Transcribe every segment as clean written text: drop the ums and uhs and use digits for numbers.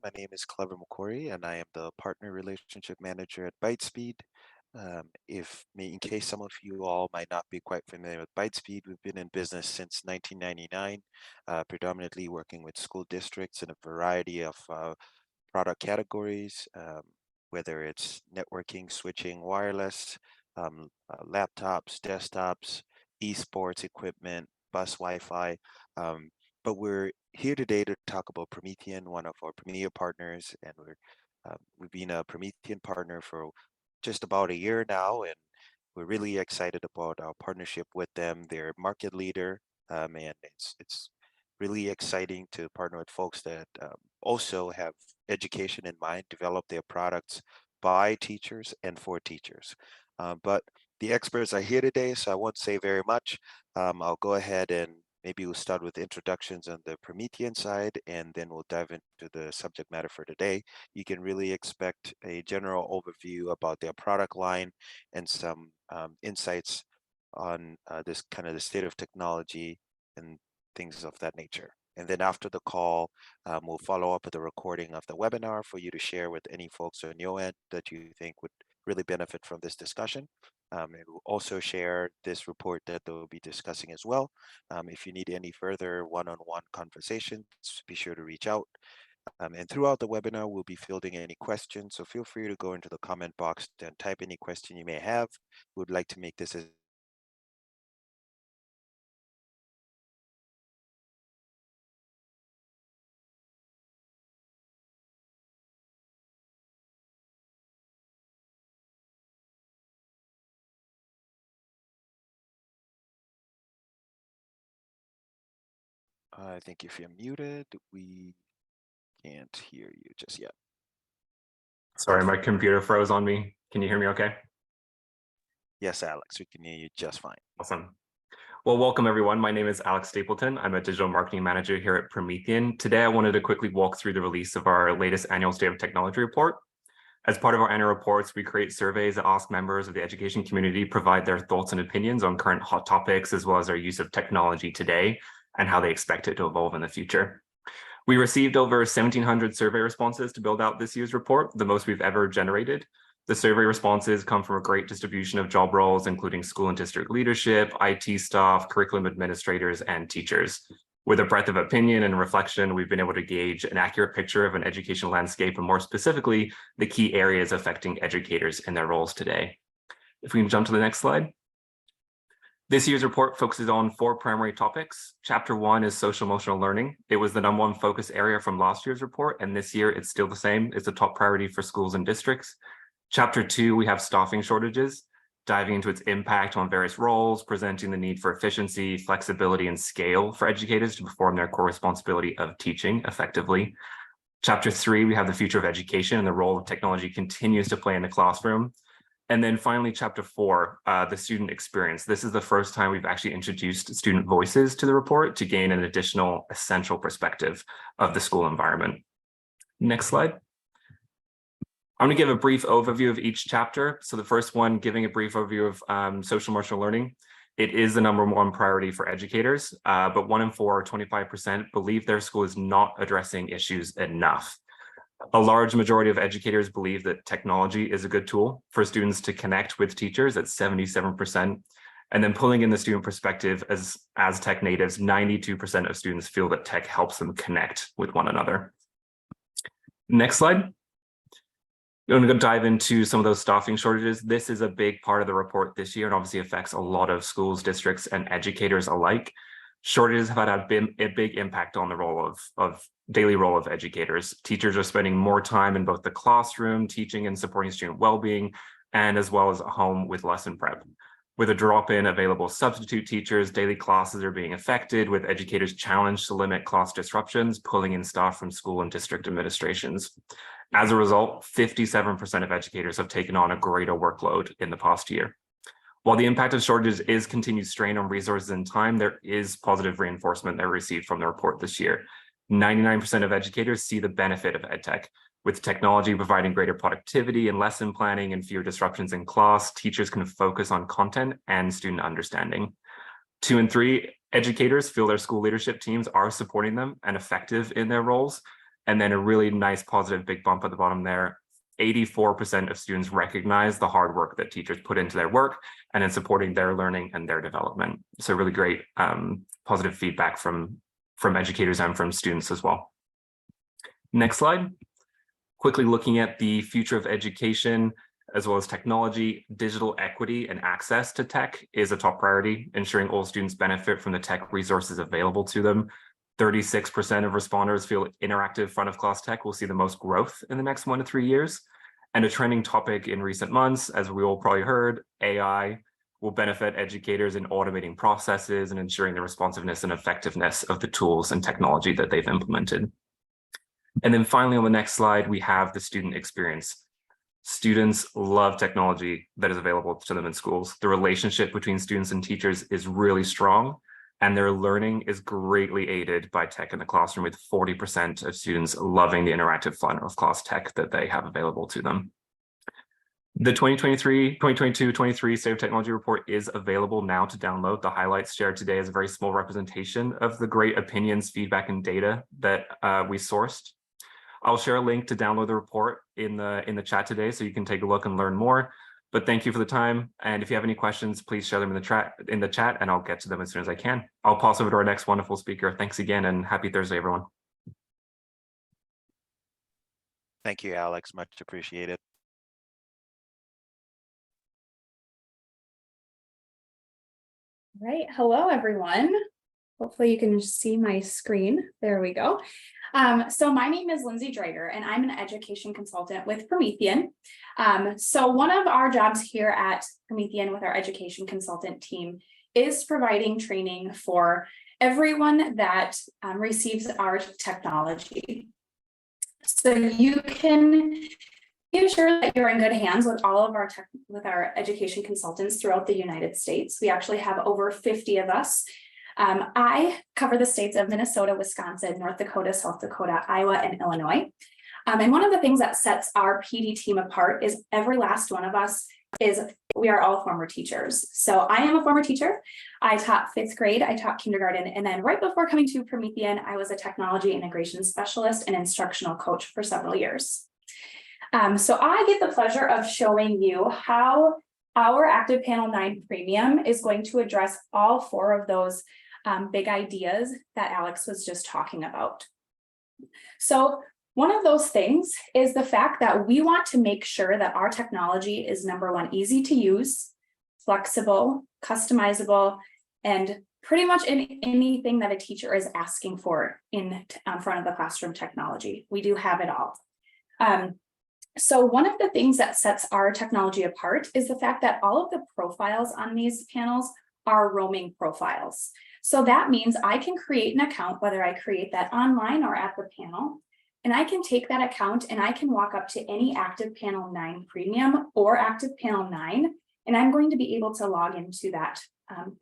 My name is Clever McCory, and I am the Partner Relationship Manager at Bytespeed. In case some of you all might not be quite familiar with Bytespeed, we've been in business since 1999, predominantly working with school districts in a variety of product categories, whether it's networking, switching, wireless, laptops, desktops, esports equipment, bus Wi-Fi. But we're here today to talk about Promethean, one of our premier partners, and we've been a Promethean partner for just about a year now, and we're really excited about our partnership with them. They're a market leader, and it's really exciting to partner with folks that also have education in mind, develop their products by teachers and for teachers. But the experts are here today, so I won't say very much. I'll go ahead and maybe we'll start with introductions on the Promethean side, and then we'll dive into the subject matter for today. You can really expect a general overview about their product line and some insights on this kind of the state of technology and things of that nature. And then after the call, we'll follow up with a recording of the webinar for you to share with any folks on your end that you think would really benefit from this discussion. And we'll also share this report that they'll be discussing as well. If you need any further one-on-one conversations, be sure to reach out. And throughout the webinar, we'll be fielding any questions. So feel free to go into the comment box and type any question you may have. We'd like to make this as I think if you're muted, we can't hear you just yet. Sorry, my computer froze on me. Can you hear me okay? Yes, Alex, we can hear you just fine. Awesome. Well, welcome everyone. My name is Alex Stapleton. I'm a digital marketing manager here at Promethean. Today, I wanted to quickly walk through the release of our latest annual State of Technology report. As part of our annual reports, we create surveys that ask members of the education community provide their thoughts and opinions on current hot topics, as well as their use of technology today and how they expect it to evolve in the future. We received over 1,700 survey responses to build out this year's report, the most we've ever generated. The survey responses come from a great distribution of job roles, including school and district leadership, IT staff, curriculum administrators, and teachers. With a breadth of opinion and reflection, we've been able to gauge an accurate picture of an education landscape, and more specifically, the key areas affecting educators in their roles today. If we can jump to the next slide. This year's report focuses on 4 primary topics. Chapter 1 is social emotional learning. It was the #1 focus area from last year's report, and this year it's still the same. It's a top priority for schools and districts. Chapter 2, we have staffing shortages, diving into its impact on various roles, presenting the need for efficiency, flexibility, and scale for educators to perform their core responsibility of teaching effectively. Chapter 3, we have the future of education and the role of technology continues to play in the classroom. And then finally, chapter 4, the student experience. This is the first time we've actually introduced student voices to the report to gain an additional essential perspective of the school environment. Next slide. I'm going to give a brief overview of each chapter. So the first one, giving a brief overview of social emotional learning. It is the #1 priority for educators, but 1 in 4, 25%, believe their school is not addressing issues enough. A large majority of educators believe that technology is a good tool for students to connect with teachers at 77%. And then pulling in the student perspective as tech natives, 92% of students feel that tech helps them connect with one another. Next slide. I'm going to dive into some of those staffing shortages. This is a big part of the report this year and obviously affects a lot of schools, districts, and educators alike. Shortages have had a big impact on the role of daily role of educators. Teachers are spending more time in both the classroom, teaching and supporting student well-being, and as well as at home with lesson prep. With a drop in available substitute teachers, daily classes are being affected, with educators challenged to limit class disruptions, pulling in staff from school and district administrations. As a result, 57% of educators have taken on a greater workload in the past year. While the impact of shortages is continued strain on resources and time, there is positive reinforcement that we received from the report this year. 99% of educators see the benefit of EdTech. With technology providing greater productivity and lesson planning and fewer disruptions in class, teachers can focus on content and student understanding. 2 and 3, educators feel their school leadership teams are supporting them and effective in their roles. And then a really nice positive big bump at the bottom there. 84% of students recognize the hard work that teachers put into their work and in supporting their learning and their development. So really great positive feedback from educators and from students as well. Next slide. Quickly looking at the future of education as well as technology, digital equity and access to tech is a top priority, ensuring all students benefit from the tech resources available to them. 36% of responders feel interactive front of class tech will see the most growth in the next 1 to 3 years. And a trending topic in recent months, as we all probably heard, AI will benefit educators in automating processes and ensuring the responsiveness and effectiveness of the tools and technology that they've implemented. And then finally, on the next slide, we have the student experience. Students love technology that is available to them in schools. The relationship between students and teachers is really strong, and their learning is greatly aided by tech in the classroom, with 40% of students loving the interactive front of class tech that they have available to them. The 2022-23 State of Technology report is available now to download. The highlights shared today is a very small representation of the great opinions, feedback, and data that we sourced. I'll share a link to download the report in the chat today, so you can take a look and learn more. But thank you for the time. And if you have any questions, please share them in the chat, and I'll get to them as soon as I can. I'll pass over to our next wonderful speaker. Thanks again, and happy Thursday, everyone. Thank you, Alex. Much appreciated. All right. Hello, everyone. Hopefully you can see my screen. There we go. So my name is Lindsay Drager, and I'm an education consultant with Promethean. So one of our jobs here at Promethean with our education consultant team is providing training for everyone that receives our technology. So you can be assured that you're in good hands with all of our education consultants throughout the United States. We actually have over 50 of us. I cover the states of Minnesota, Wisconsin, North Dakota, South Dakota, Iowa, and Illinois. And one of the things that sets our PD team apart is every last one of us we are all former teachers. So I am a former teacher. I taught 5th grade, I taught kindergarten, and then right before coming to Promethean, I was a technology integration specialist and instructional coach for several years. So I get the pleasure of showing you how our ActivPanel 9 Premium is going to address all 4 of those big ideas that Alex was just talking about. So one of those things is the fact that we want to make sure that our technology is, number one, easy to use, flexible, customizable, and pretty much in anything that a teacher is asking for in front of the classroom technology. We do have it all. So one of the things that sets our technology apart is the fact that all of the profiles on these panels are roaming profiles. So that means I can create an account, whether I create that online or at the panel, and I can take that account and I can walk up to any ActivPanel 9 Premium or ActivPanel 9, and I'm going to be able to log into that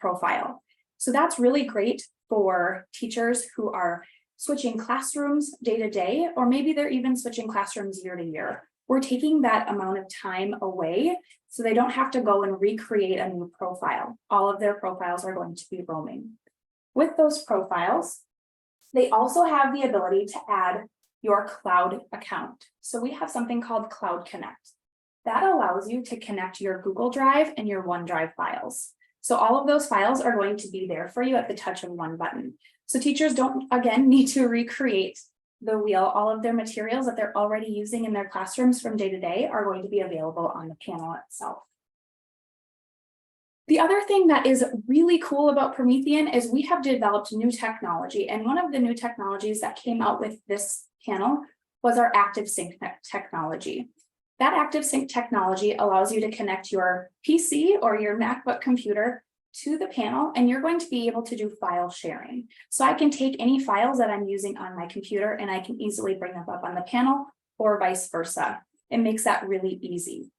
profile. So that's really great for teachers who are switching classrooms day to day, or maybe they're even switching classrooms year to year. We're taking that amount of time away so they don't have to go and recreate a new profile. All of their profiles are going to be roaming. With those profiles, they also have the ability to add your cloud account. So we have something called Cloud Connect. That allows you to connect your Google Drive and your OneDrive files. So all of those files are going to be there for you at the touch of one button. So teachers don't, again, need to recreate the wheel. All of their materials that they're already using in their classrooms from day to day are going to be available on the panel itself. The other thing that is really cool about Promethean is we have developed new technology. And one of the new technologies that came out with this panel was our ActiveSync technology. That ActiveSync technology allows you to connect your PC or your MacBook computer to the panel, and you're going to be able to do file sharing. So I can take any files that I'm using on my computer and I can easily bring them up on the panel, or vice versa. It makes that really easy.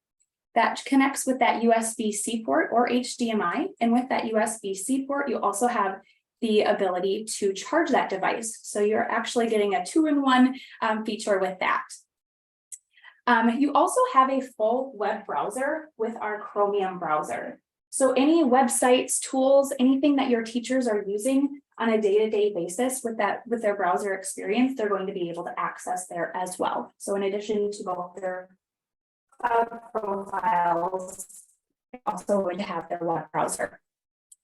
That connects with that USB-C port or HDMI. And with that USB-C port, you also have the ability to charge that device. So you're actually getting a 2-in-1 feature with that. You also have a full web browser with our Chromium browser. So any websites, tools, anything that your teachers are using on a day-to-day basis with their browser experience, they're going to be able to access there as well. So in addition to both their cloud profiles, they're also going to have their web browser.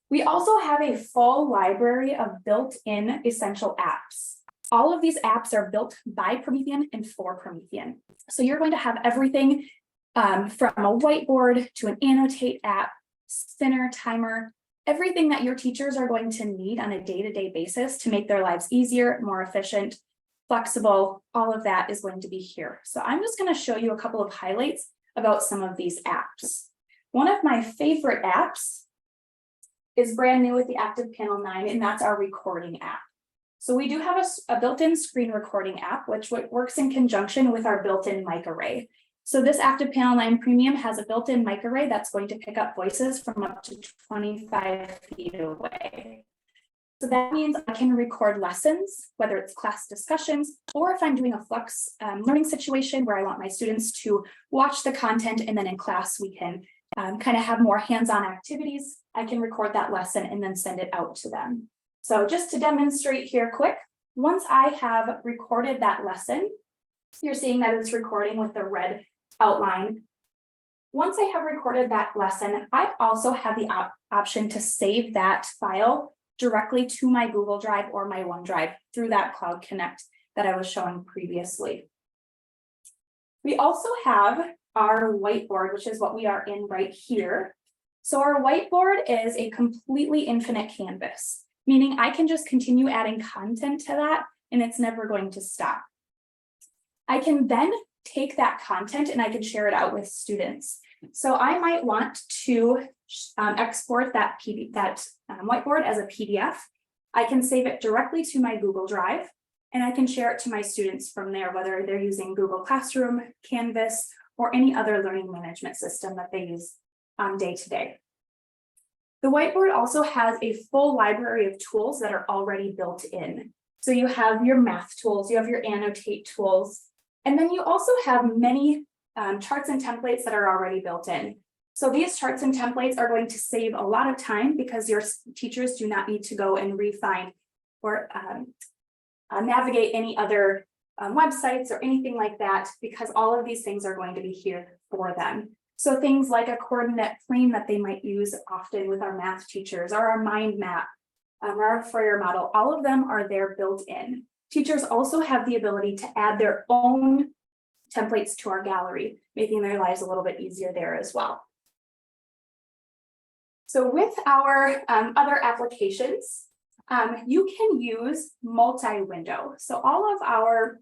We also have a full library of built-in essential apps. All of these apps are built by Promethean and for Promethean. So you're going to have everything from a whiteboard to an annotate app, spinner, timer, everything that your teachers are going to need on a day-to-day basis to make their lives easier, more efficient, flexible, all of that is going to be here. So I'm just going to show you a couple of highlights about some of these apps. One of my favorite apps is brand new with the ActivPanel 9, and that's our recording app. So we do have a built-in screen recording app, which works in conjunction with our built-in mic array. So this ActivPanel 9 Premium has a built-in mic array that's going to pick up voices from up to 25 feet away. So that means I can record lessons, whether it's class discussions, or if I'm doing a flex learning situation where I want my students to watch the content and then in class we can kind of have more hands-on activities. I can record that lesson and then send it out to them. So just to demonstrate here quick, once I have recorded that lesson, you're seeing that it's recording with the red outline. Once I have recorded that lesson, I also have the option to save that file directly to my Google Drive or my OneDrive through that Cloud Connect that I was showing previously. We also have our whiteboard, which is what we are in right here. So our whiteboard is a completely infinite canvas, meaning I can just continue adding content to that and it's never going to stop. I can then take that content and I can share it out with students. So I might want to export that whiteboard as a PDF. I can save it directly to my Google Drive and I can share it to my students from there, whether they're using Google Classroom, Canvas, or any other learning management system that they use day to day. The whiteboard also has a full library of tools that are already built in. So you have your math tools, you have your annotate tools, and then you also have many charts and templates that are already built in. So these charts and templates are going to save a lot of time because your teachers do not need to go and refine or navigate any other websites or anything like that, because all of these things are going to be here for them. So things like a coordinate plane that they might use often with our math teachers, or our mind map, or our Fourier model, all of them are there built in. Teachers also have the ability to add their own templates to our gallery, making their lives a little bit easier there as well. So with our other applications, you can use multi-window. So all of our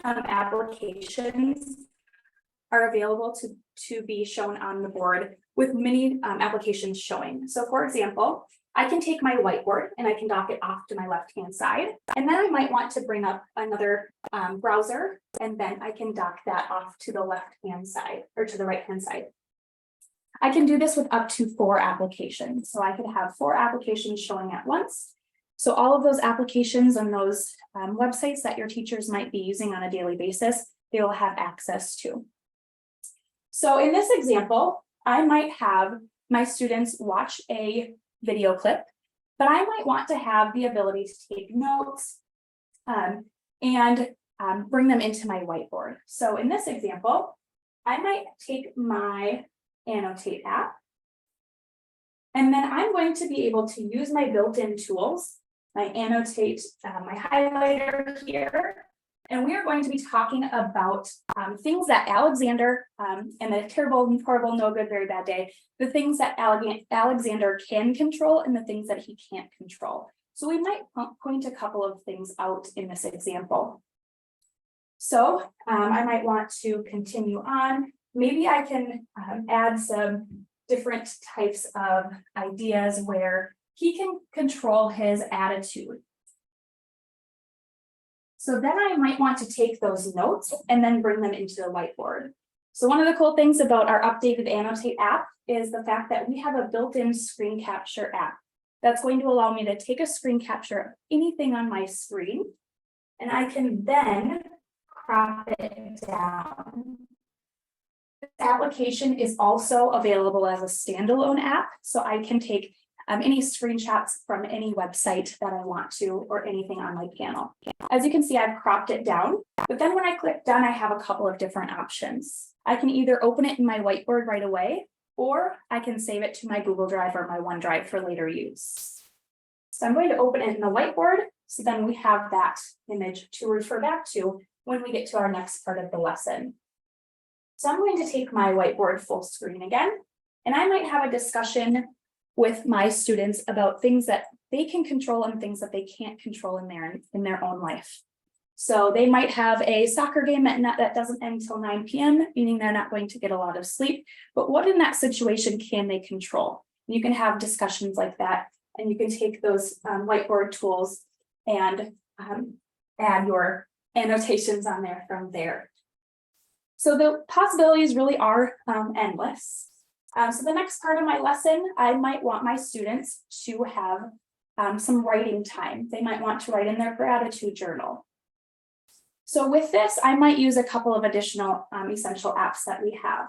applications are available to be shown on the board with many applications showing. So for example, I can take my whiteboard and I can dock it off to my left-hand side. And then I might want to bring up another browser, and then I can dock that off to the left-hand side or to the right-hand side. I can do this with up to 4 applications. So I could have 4 applications showing at once. So all of those applications and those websites that your teachers might be using on a daily basis, they will have access to. So in this example, I might have my students watch a video clip, but I might want to have the ability to take notes and bring them into my whiteboard. So in this example, I might take my annotate app, and then I'm going to be able to use my built-in tools, my annotate, my highlighter here, and we are going to be talking about things that Alexander and the terrible, horrible, no good, very bad day, the things that Alexander can control and the things that he can't control. So we might point a couple of things out in this example. So I might want to continue on. Maybe I can add some different types of ideas where he can control his attitude. So then I might want to take those notes and then bring them into the whiteboard. So one of the cool things about our updated Annotate app is the fact that we have a built-in screen capture app that's going to allow me to take a screen capture of anything on my screen, and I can then crop it down. This application is also available as a standalone app, so I can take any screenshots from any website that I want to, or anything on my panel. As you can see, I've cropped it down, but then when I click done, I have a couple of different options. I can either open it in my whiteboard right away, or I can save it to my Google Drive or my OneDrive for later use. So I'm going to open it in the whiteboard, so then we have that image to refer back to when we get to our next part of the lesson. So I'm going to take my whiteboard full screen again, and I might have a discussion with my students about things that they can control and things that they can't control in their own life. So they might have a soccer game that doesn't end until 9 p.m., meaning they're not going to get a lot of sleep. But what in that situation can they control? You can have discussions like that, and you can take those whiteboard tools and add your annotations on there from there. So the possibilities really are endless. So the next part of my lesson, I might want my students to have some writing time. They might want to write in their gratitude journal. So with this, I might use a couple of additional essential apps that we have.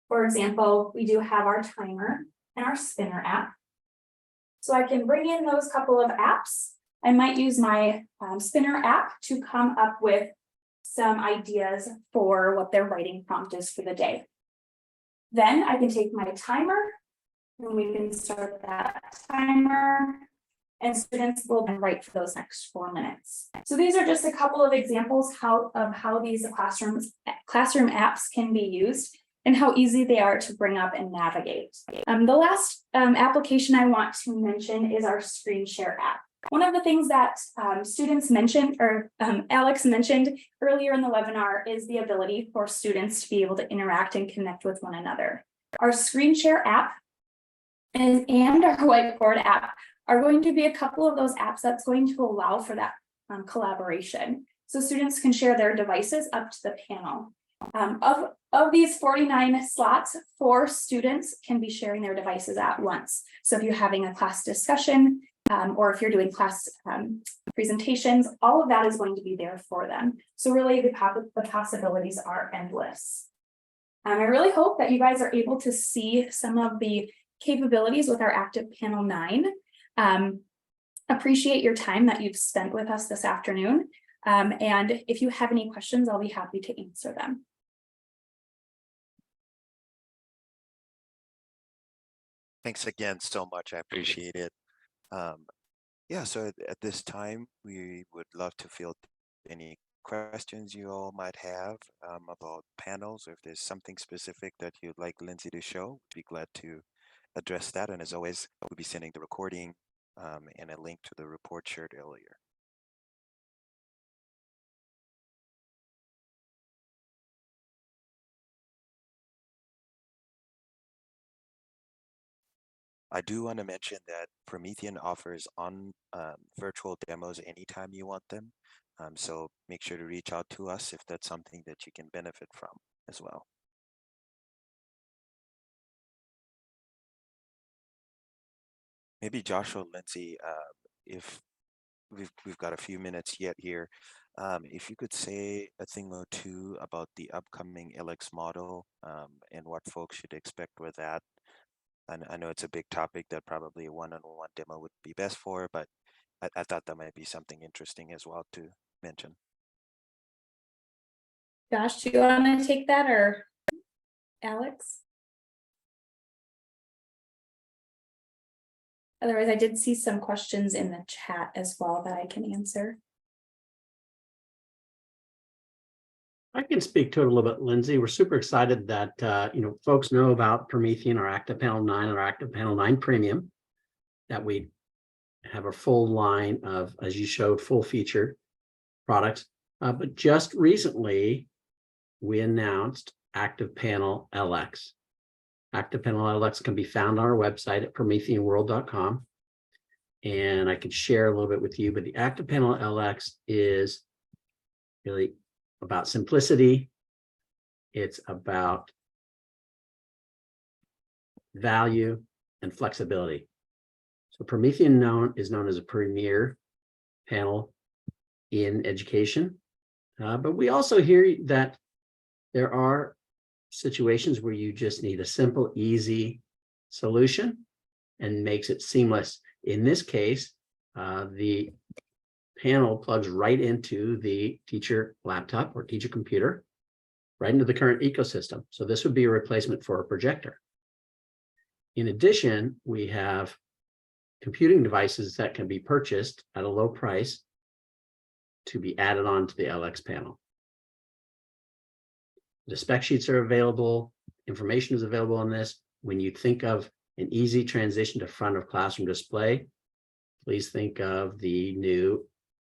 For example, we do have our timer and our spinner app. So I can bring in those couple of apps. I might use my spinner app to come up with some ideas for what their writing prompt is for the day. Then I can take my timer and we can start that timer, and students will then write for those next 4 minutes. So these are just a couple of examples of how these classroom apps can be used and how easy they are to bring up and navigate. The last application I want to mention is our screen share app. One of the things that students mentioned, or Alex mentioned earlier in the webinar, is the ability for students to be able to interact and connect with one another. Our screen share app and our whiteboard app are going to be a couple of those apps that's going to allow for that collaboration. So students can share their devices up to the panel. Of these 49 slots, 4 students can be sharing their devices at once. So if you're having a class discussion, or if you're doing class presentations, all of that is going to be there for them. So really the possibilities are endless. I really hope that you guys are able to see some of the capabilities with our ActivPanel 9. Appreciate your time that you've spent with us this afternoon. And if you have any questions, I'll be happy to answer them. Thanks again so much. I appreciate it. Yeah, so at this time, we would love to field any questions you all might have about panels, or if there's something specific that you'd like Lindsay to show, we'd be glad to address that. And as always, we'll be sending the recording and a link to the report shared earlier. I do want to mention that Promethean offers on virtual demos anytime you want them. So make sure to reach out to us if that's something that you can benefit from as well. Maybe Joshua, Lindsay, if we've got a few minutes yet here, if you could say a thing or two about the upcoming LX model and what folks should expect with that. And I know it's a big topic that probably a one-on-one demo would be best for, but I thought that might be something interesting as well to mention. Josh, do you want to take that, or Alex? Otherwise, I did see some questions in the chat as well that I can answer. I can speak to it a little bit, Lindsay. We're super excited that folks know about Promethean, our ActivPanel 9, and our ActivPanel 9 Premium, that we have a full line of, as you showed, full feature products. But just recently, we announced ActivPanel LX. ActivPanel LX can be found on our website at prometheanworld.com. And I could share a little bit with you, but the ActivPanel LX is really about simplicity. It's about value and flexibility. So Promethean is known as a premier panel in education, but we also hear that there are situations where you just need a simple, easy solution and makes it seamless. In this case, the panel plugs right into the teacher laptop or teacher computer, right into the current ecosystem. So this would be a replacement for a projector. In addition, we have computing devices that can be purchased at a low price to be added on to the LX panel. The spec sheets are available, information is available on this. When you think of an easy transition to front of classroom display, please think of the new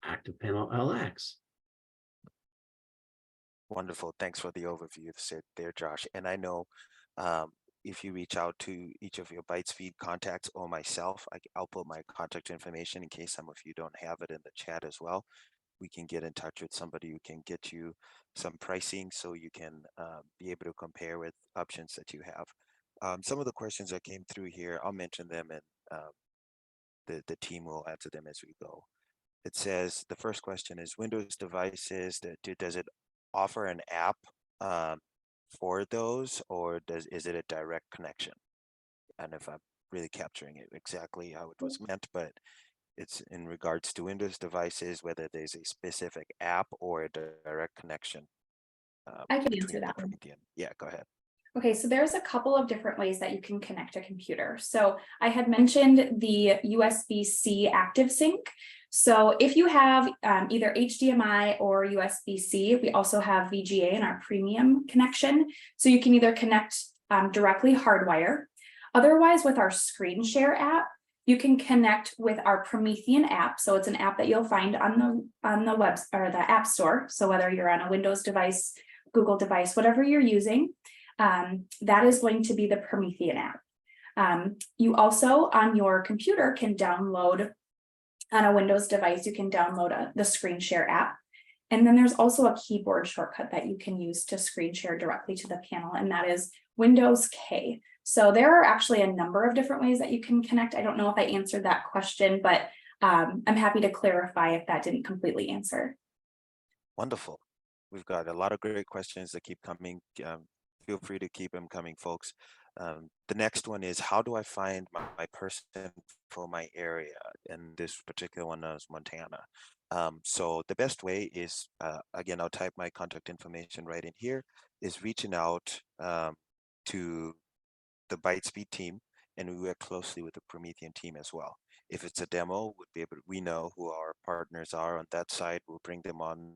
ActivPanel LX. Wonderful. Thanks for the overview there, Josh. And I know if you reach out to each of your Bytespeed contacts or myself, I'll put my contact information in case some of you don't have it in the chat as well. We can get in touch with somebody who can get you some pricing so you can be able to compare with options that you have. Some of the questions that came through here, I'll mention them and the team will answer them as we go. It says, the first question is Windows devices, does it offer an app for those, or is it a direct connection? And if I'm really capturing it exactly how it was meant, but it's in regards to Windows devices, whether there's a specific app or a direct connection. I can answer that one. Yeah, go ahead. Okay, so there's a couple of different ways that you can connect a computer. So I had mentioned the USB-C ActiveSync. So if you have either HDMI or USB-C, we also have VGA in our premium connection. So you can either connect directly hardwire. Otherwise, with our screen share app, you can connect with our Promethean app. So it's an app that you'll find on the web or the App Store. So whether you're on a Windows device, Google device, whatever you're using, that is going to be the Promethean app. You also on your computer can download, on a Windows device, you can download the screen share app. And then there's also a keyboard shortcut that you can use to screen share directly to the panel, and that is Windows K. So there are actually a number of different ways that you can connect. I don't know if I answered that question, but I'm happy to clarify if that didn't completely answer. Wonderful. We've got a lot of great questions that keep coming. Feel free to keep them coming, folks. The next one is, how do I find my person for my area? And this particular one is Montana. So the best way is, again, I'll type my contact information right in here, is reaching out to the Bytespeed team, and we work closely with the Promethean team as well. If it's a demo, we know who our partners are on that side. We'll bring them on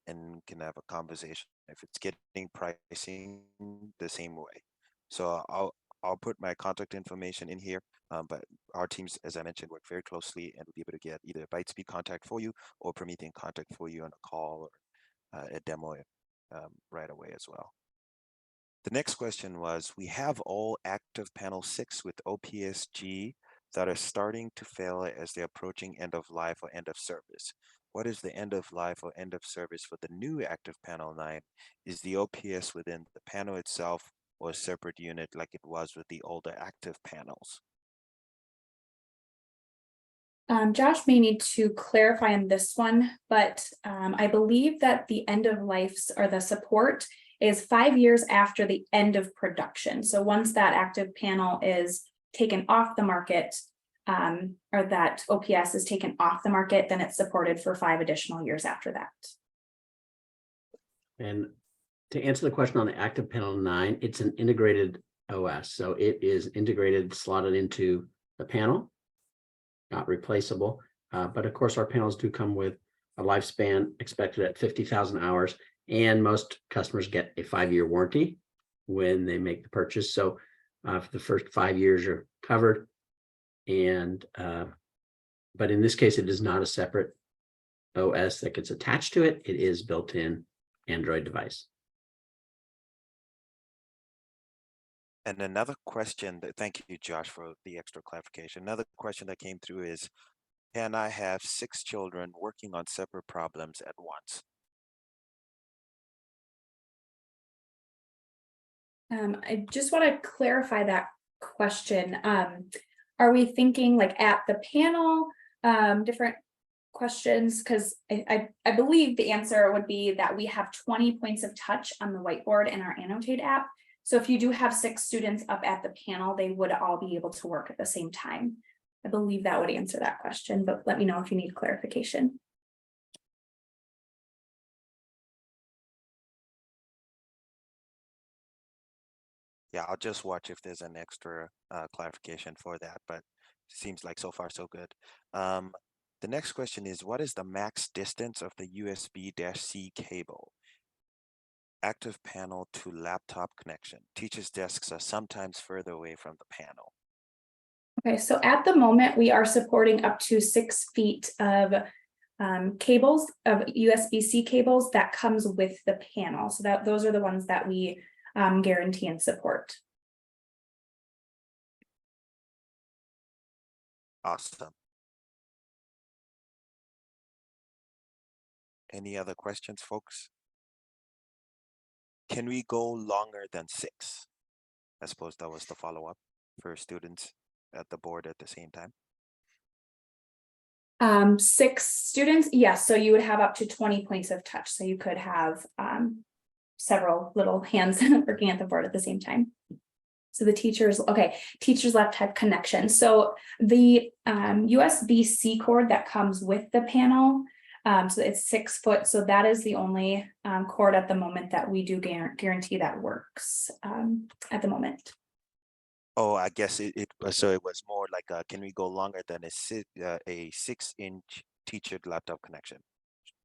and can have a conversation. If it's getting pricing, the same way. So I'll put my contact information in here, but our teams, as I mentioned, work very closely and will be able to get either a Bytespeed contact for you or Promethean contact for you on a call or a demo right away as well. The next question was, we have all ActivPanel 6 with OPSG that are starting to fail as they're approaching end of life or end of service. What is the end of life or end of service for the new ActivPanel 9? Is the OPS within the panel itself or a separate unit like it was with the older ActivPanels? Josh may need to clarify on this one, but I believe that the end of life or the support is 5 years after the end of production. So once that ActivPanel is taken off the market, or that OPS is taken off the market, then it's supported for 5 additional years after that. And to answer the question on the ActivPanel 9, it's an integrated OS. So it is integrated, slotted into the panel, not replaceable. But of course, our panels do come with a lifespan expected at 50,000 hours. And most customers get a 5-year warranty when they make the purchase. So for the first 5 years, you're covered. And but in this case, it is not a separate OS that gets attached to it. It is built-in Android device. And another question, thank you, Josh, for the extra clarification. Another question that came through is, can I have 6 children working on separate problems at once? I just want to clarify that question. Are we thinking like at the panel, different questions? Because I believe the answer would be that we have 20 points of touch on the whiteboard in our Annotate app. So if you do have 6 students up at the panel, they would all be able to work at the same time. I believe that would answer that question, but let me know if you need clarification. Yeah, I'll just watch if there's an extra clarification for that, but seems like so far so good. The next question is, what is the max distance of the USB-C cable? Active panel to laptop connection. Teachers' desks are sometimes further away from the panel. Okay, so at the moment, we are supporting up to 6 feet of cables, of USB-C cables that comes with the panel. So that those are the ones that we guarantee and support. Awesome. Any other questions, folks? Can we go longer than 6? I suppose that was the follow-up for students at the board at the same time. 6 students, yes, so you would have up to 20 points of touch. So you could have several little hands working at the board at the same time. So the teachers, okay, teachers laptop connection. So the USB-C cord that comes with the panel, so it's 6 foot. So that is the only cord at the moment that we do guarantee that works at the moment. Oh, I guess it so it was more like can we go longer than a 6-inch teacher laptop connection?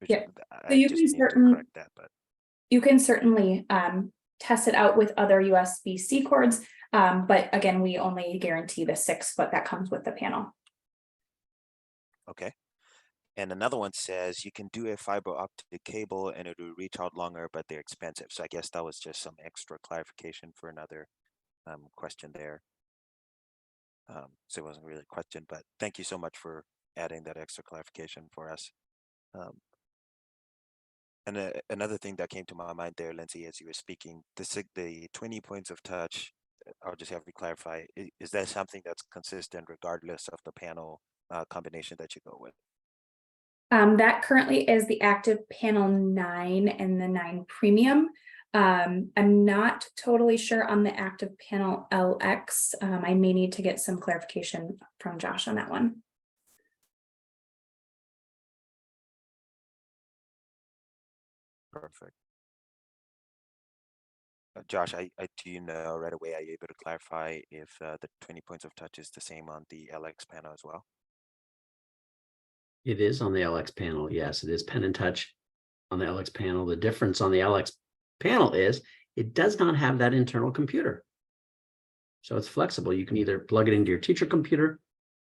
Yeah. I just need to correct that, but you can certainly test it out with other USB-C cords, but again, we only guarantee the 6 foot that comes with the panel. okay. And another one says you can do a fiber optic cable and it will reach out longer, but they're expensive. So I guess that was just some extra clarification for another question there. So it wasn't really a question, but thank you so much for adding that extra clarification for us. And another thing that came to my mind there, Lindsay, as you were speaking, the 20 points of touch, I'll just have you clarify, is that something that's consistent regardless of the panel combination that you go with? That currently is the ActivPanel 9 and the 9 Premium. I'm not totally sure on the ActivPanel LX. I may need to get some clarification from Josh on that one. Perfect. Josh, do you know right away, are you able to clarify if the 20 points of touch is the same on the LX panel as well? It is on the LX panel. Yes, it is pen and touch on the LX panel. The difference on the LX panel is it does not have that internal computer. So it's flexible. You can either plug it into your teacher computer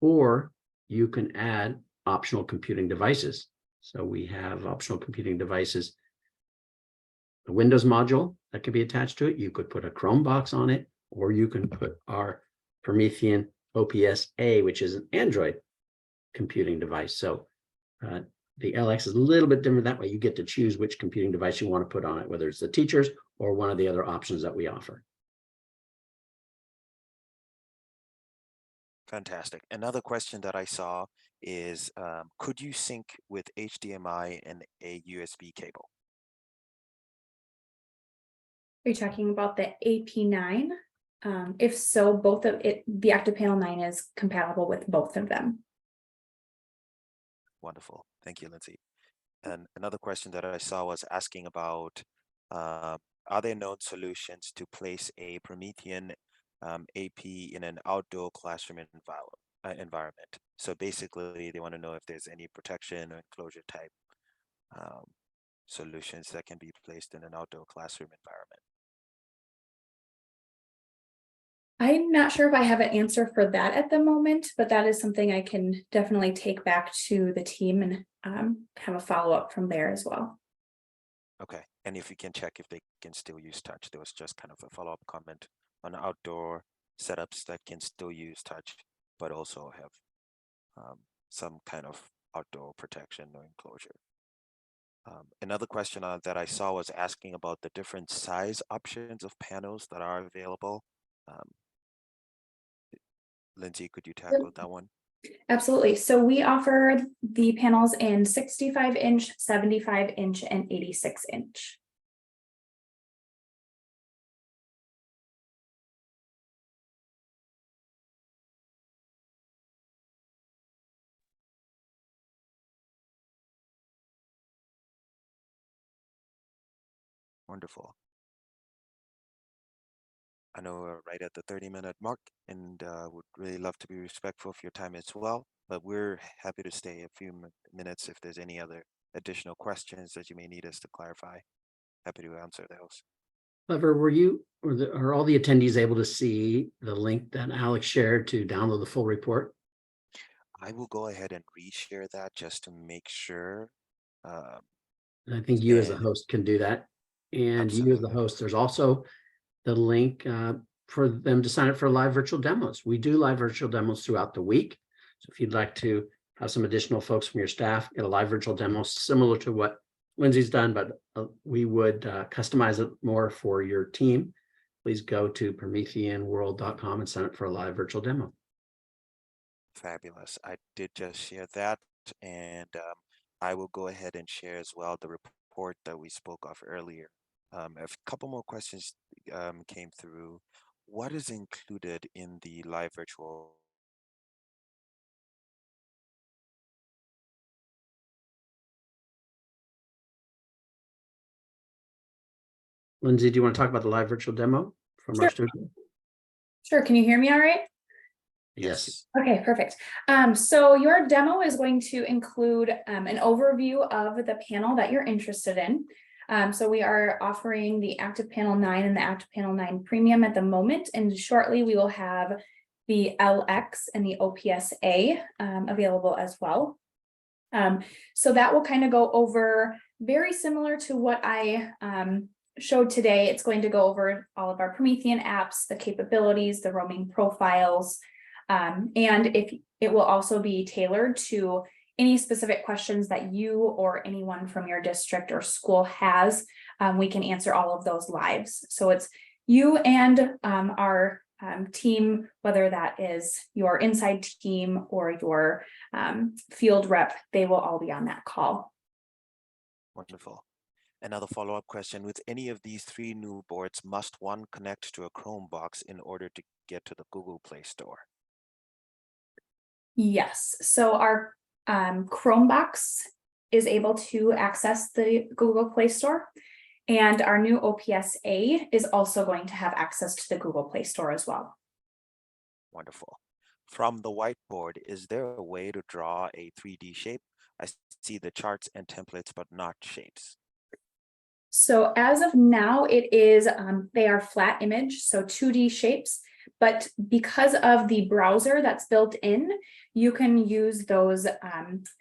or you can add optional computing devices. So we have optional computing devices. The Windows module that could be attached to it. You could put a Chromebox on it, or you can put our Promethean OPS-A, which is an Android computing device. So the LX is a little bit different that way. You get to choose which computing device you want to put on it, whether it's the teachers or one of the other options that we offer. Fantastic. Another question that I saw is, could you sync with HDMI and a USB cable? Are you talking about the AP9? If so, both of it, the ActivPanel 9 is compatible with both of them. Wonderful. Thank you, Lindsay. And another question that I saw was asking about, are there known solutions to place a Promethean AP in an outdoor classroom environment? So basically, they want to know if there's any protection or enclosure type solutions that can be placed in an outdoor classroom environment. I'm not sure if I have an answer for that at the moment, but that is something I can definitely take back to the team and have a follow-up from there as well. Okay, and if you can check if they can still use touch. There was just kind of a follow-up comment on outdoor setups that can still use touch, but also have some kind of outdoor protection or enclosure. Another question that I saw was asking about the different size options of panels that are available. Lindsay, could you tackle that one? Absolutely. So we offer the panels in 65-inch, 75-inch, and 86-inch. Wonderful. I know we're right at the 30-minute mark and would really love to be respectful of your time as well, but we're happy to stay a few minutes if there's any other additional questions that you may need us to clarify. Happy to answer those. Clever, were you or are all the attendees able to see the link that Alex shared to download the full report? I will go ahead and reshare that just to make sure. I think you as the And host can do that. And you as the absolutely. host, there's also the link for them to sign up for live virtual demos. We do live virtual demos throughout the week. So if you'd like to have some additional folks from your staff get a live virtual demo similar to what Lindsay's done, but we would customize it more for your team, please go to prometheanworld.com and sign up for a live virtual demo. Fabulous. I did just share that, and I will go ahead and share as well the report that we spoke of earlier. A couple more questions came through. What is included in the live virtual? Lindsay, do you want to talk about the live virtual demo from our studio? Sure. Can you hear me all right? Yes. Okay, perfect. So your demo is going to include an overview of the panel that you're interested in. So we are offering the ActivPanel 9 and the ActivPanel 9 Premium at the moment, and shortly we will have the LX and the OPS-A available as well. So that will kind of go over very similar to what I showed today. It's going to go over all of our Promethean apps, the capabilities, the roaming profiles, and if it will also be tailored to any specific questions that you or anyone from your district or school has. We can answer all of those lives. So it's you and our team, whether that is your inside team or your field rep, they will all be on that call. Wonderful. Another follow-up question, with any of these three new boards, must one connect to a Chromebox in order to get to the Google Play Store? Yes, so our Chromebox is able to access the Google Play Store, and our new OPS-A is also going to have access to the Google Play Store as well. Wonderful. From the whiteboard, is there a way to draw a 3D shape? I see the charts and templates, but not shapes. So as of now, it is they are flat image, so 2D shapes. But because of the browser that's built in, you can use those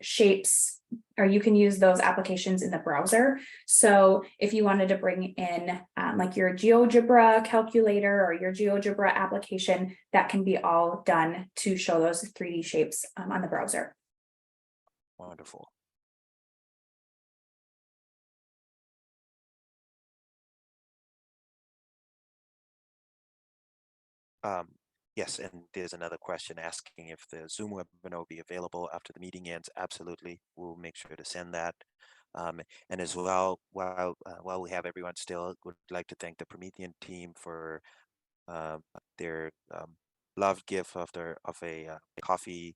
shapes, or you can use those applications in the browser. So if you wanted to bring in like your GeoGebra calculator or your GeoGebra application, that can be all done to show those 3D shapes on the browser. Wonderful. Yes, and there's another question asking if the Zoom webinar will be available after the meeting ends. Absolutely, we'll make sure to send that. And as well, while we have everyone still, would like to thank the Promethean team for their loved gift of a coffee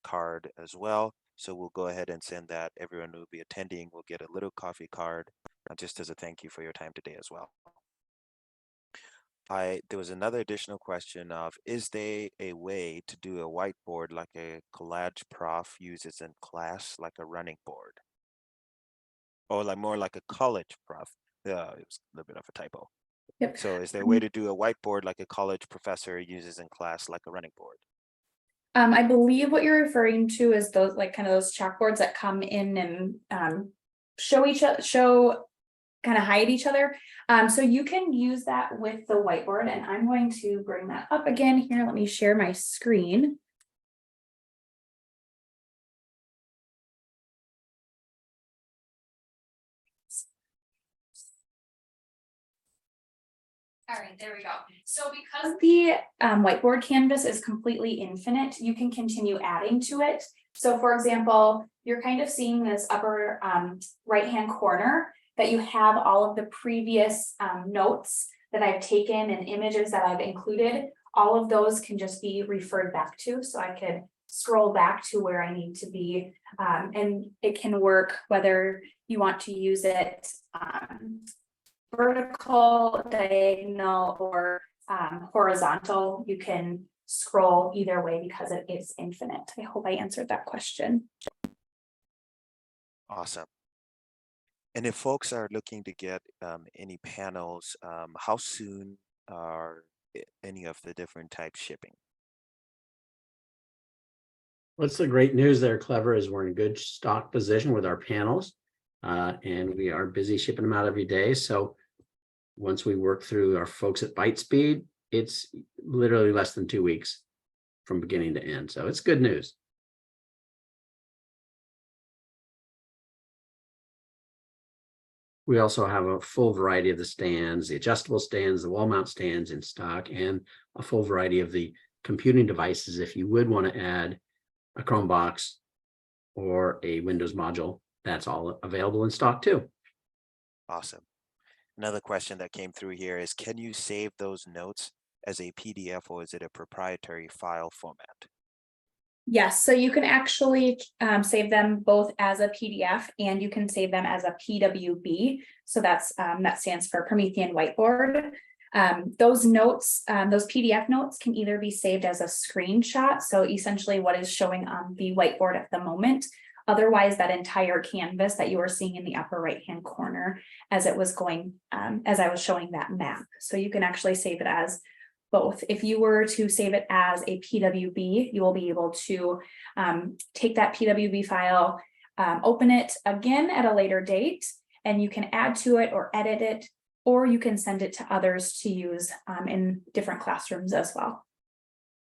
card as well. So we'll go ahead and send that. Everyone who will be attending will get a little coffee card, just as a thank you for your time today as well. There was another additional question of, is there a way to do a whiteboard like a collage prof uses in class, like a running board? Or like more like a college prof? It was a little bit of a typo. Yep. So is there a way to do a whiteboard like a college professor uses in class, like a running board? I believe what you're referring to is those like kind of those chalkboards that come in and kind of hide each other. So you can use that with the whiteboard, and I'm going to bring that up again here. Let me share my screen. All right, there we go. So because the whiteboard canvas is completely infinite, you can continue adding to it. So for example, you're kind of seeing this upper right-hand corner that you have all of the previous notes that I've taken and images that I've included. All of those can just be referred back to. So I could scroll back to where I need to be, and it can work whether you want to use it vertical, diagonal, or horizontal. You can scroll either way because it is infinite. I hope I answered that question. Awesome. And if folks are looking to get any panels, how soon are any of the different types shipping? What's the great news there, Clever, is we're in good stock position with our panels. And we are busy shipping them out every day. So once we work through our folks at Bytespeed, it's literally less than 2 weeks from beginning to end. So it's good news. We also have a full variety of the stands, the adjustable stands, the wall mount stands in stock, and a full variety of the computing devices. If you would want to add a Chromebox or a Windows module, that's all available in stock too. Awesome. Another question that came through here is, can you save those notes as a PDF, or is it a proprietary file format? Yes, so you can actually save them both as a PDF and you can save them as a PWB. So that's that stands for Promethean Whiteboard. Those notes, those PDF notes can either be saved as a screenshot. So essentially what is showing on the whiteboard at the moment. Otherwise, that entire canvas that you are seeing in the upper right-hand corner as it was going, as I was showing that map. So you can actually save it as both. If you were to save it as a PWB, you will be able to take that PWB file, open it again at a later date, and you can add to it or edit it, or you can send it to others to use in different classrooms as well.